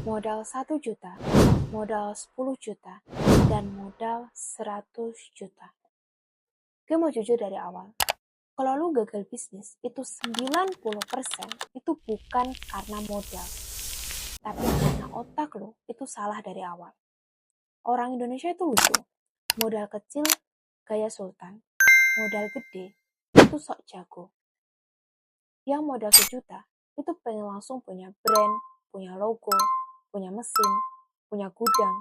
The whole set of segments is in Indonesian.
modal 1 juta, modal 10 juta, dan modal 100 juta. Gue mau jujur dari awal, kalau lu gagal bisnis, itu 90% itu bukan karena modal, tapi karena otak lu itu salah dari awal. Orang Indonesia itu lucu, modal kecil gaya sultan, modal gede itu sok jago. Yang modal 1 juta itu pengen langsung punya brand, punya logo, punya mesin, punya gudang.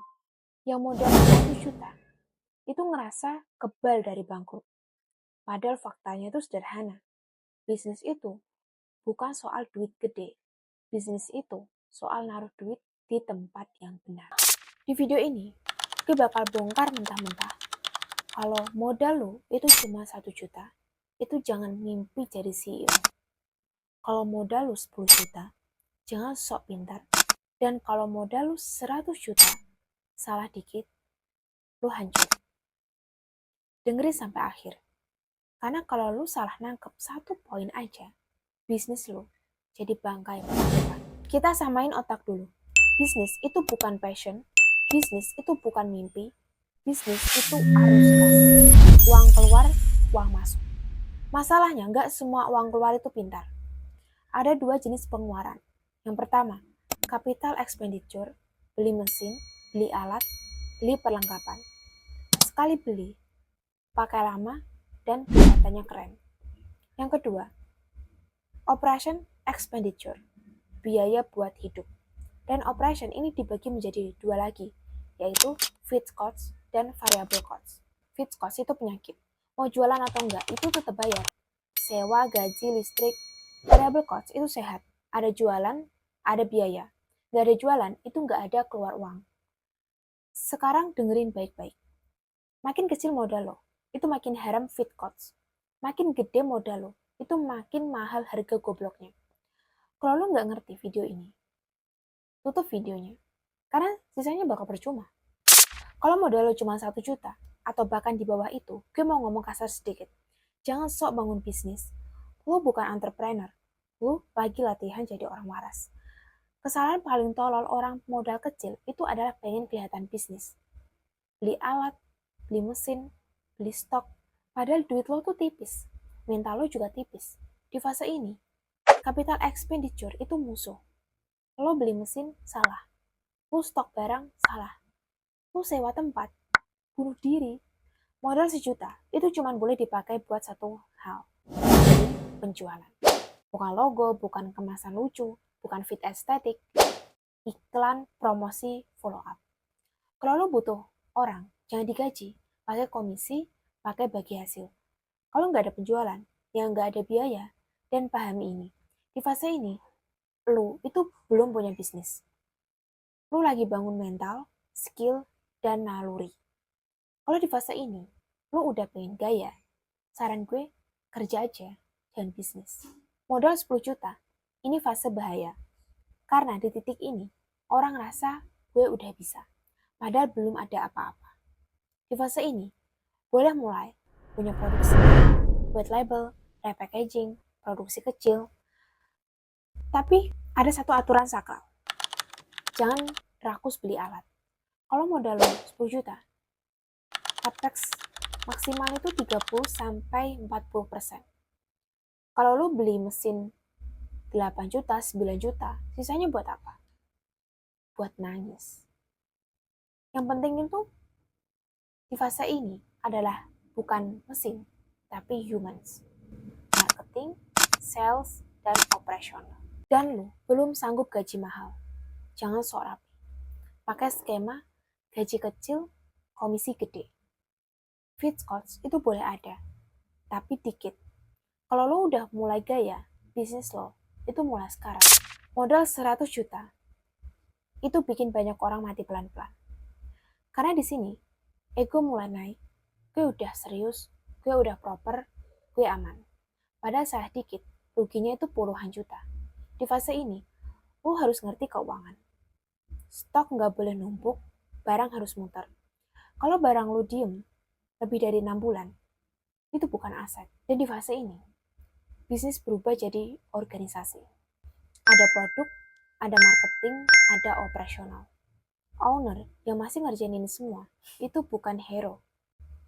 Yang modal 1 juta itu ngerasa kebal dari bangkrut. Padahal faktanya itu sederhana. Bisnis itu bukan soal duit gede. Bisnis itu soal naruh duit di tempat yang benar. Di video ini, gue bakal bongkar mentah-mentah. Kalau modal lo itu cuma 1 juta, itu jangan mimpi jadi CEO. Kalau modal lo 10 juta, jangan sok pintar. Dan kalau modal lo 100 juta, salah dikit, lo hancur. Dengerin sampai akhir. Karena kalau lu salah nangkep 1 poin aja, bisnis lu jadi bangkai masa. Kita samain otak dulu. Bisnis itu bukan passion, bisnis itu bukan mimpi, bisnis itu arus kas. Uang keluar, uang masuk. Masalahnya nggak semua uang keluar itu pintar. Ada 2 jenis pengeluaran. Yang pertama, capital expenditure, beli mesin, beli alat, beli perlengkapan. Sekali beli, pakai lama, dan kelihatannya keren. Yang kedua, operation expenditure, biaya buat hidup. Dan operation ini dibagi menjadi 2 lagi, yaitu fixed cost dan variable cost. Fixed cost itu penyakit. Mau jualan atau enggak, itu tetap bayar. Sewa, gaji, listrik. Variable cost itu sehat. Ada jualan, ada biaya. Nggak ada jualan, itu nggak ada keluar uang. Sekarang dengerin baik-baik. Makin kecil modal lo, itu makin haram fixed cost. Makin gede modal lo, itu makin mahal harga gobloknya. Kalau lo nggak ngerti video ini, tutup videonya. Karena sisanya bakal percuma. Kalau modal lo cuma 1 juta, atau bahkan di bawah itu, gue mau ngomong kasar sedikit. Jangan sok bangun bisnis. Lo bukan entrepreneur. Lo lagi latihan jadi orang waras. Kesalahan paling tolol orang modal kecil itu adalah pengen kelihatan bisnis. Beli alat, beli mesin, beli stok. Padahal duit lo tuh tipis. Mental lo juga tipis. Di fase ini, capital expenditure itu musuh. Lo beli mesin, salah. Lo stok barang, salah. Lo sewa tempat, bunuh diri. Modal 1 juta, itu cuma boleh dipakai buat satu hal. Penjualan. Bukan logo, bukan kemasan lucu, bukan fit estetik, iklan, promosi, follow up. Kalau lo butuh orang, jangan digaji, pakai komisi, pakai bagi hasil. Kalau nggak ada penjualan, ya nggak ada biaya, dan pahami ini. Di fase ini, lo itu belum punya bisnis. Lo lagi bangun mental, skill, dan naluri. Kalau di fase ini, lo udah pengen gaya, saran gue, kerja aja, jangan bisnis. Modal 10 juta, ini fase bahaya. Karena di titik ini, orang rasa gue udah bisa. Padahal belum ada apa-apa. Di fase ini, boleh mulai punya produksi, buat label, repackaging, produksi kecil. Tapi ada satu aturan sakral. Jangan rakus beli alat. Kalau modal lo 10 juta, capex maksimal itu 30-40%. Kalau lo beli mesin 8 juta, 9 juta, sisanya buat apa? Buat nangis. Yang penting itu di fase ini adalah bukan mesin, tapi humans. Marketing, sales, dan operasional. Dan lo belum sanggup gaji mahal. Jangan sok rapi. Pakai skema gaji kecil, komisi gede. Fixed cost itu boleh ada, tapi dikit. Kalau lo udah mulai gaya, bisnis lo itu mulai sekarang. Modal 100 juta, itu bikin banyak orang mati pelan-pelan. Karena di sini, ego mulai naik, gue udah serius, gue udah proper, gue aman. Padahal salah dikit, ruginya itu puluhan juta. Di fase ini, lo harus ngerti keuangan. Stok nggak boleh numpuk, barang harus muter. Kalau barang lo diem lebih dari 6 bulan, itu bukan aset. Dan di fase ini, bisnis berubah jadi organisasi. Ada produk, ada marketing, ada operasional. Owner yang masih ngerjain ini semua, itu bukan hero.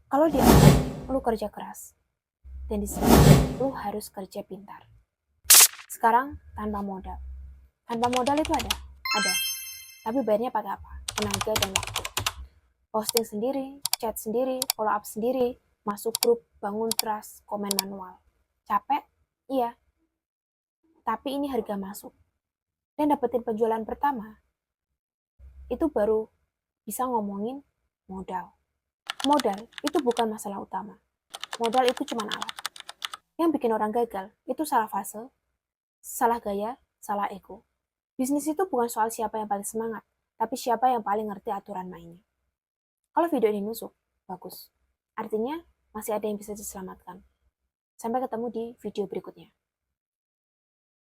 Kalau di awal, lu kerja keras. Dan di sini, lu harus kerja pintar. Sekarang, tanpa modal. Tanpa modal itu ada. Tapi bayarnya pakai apa? Tenaga dan waktu. Posting sendiri, chat sendiri, follow up sendiri, masuk grup, bangun trust, komen manual. Capek? Iya. Tapi ini harga masuk. Dan dapetin penjualan pertama, itu baru bisa ngomongin modal. Modal itu bukan masalah utama. Modal itu cuma alat. Yang bikin orang gagal itu salah fase, salah gaya, salah ego. Bisnis itu bukan soal siapa yang paling semangat, tapi siapa yang paling ngerti aturan mainnya. Kalau video ini nusuk, bagus. Artinya masih ada yang bisa diselamatkan. Sampai ketemu di video berikutnya.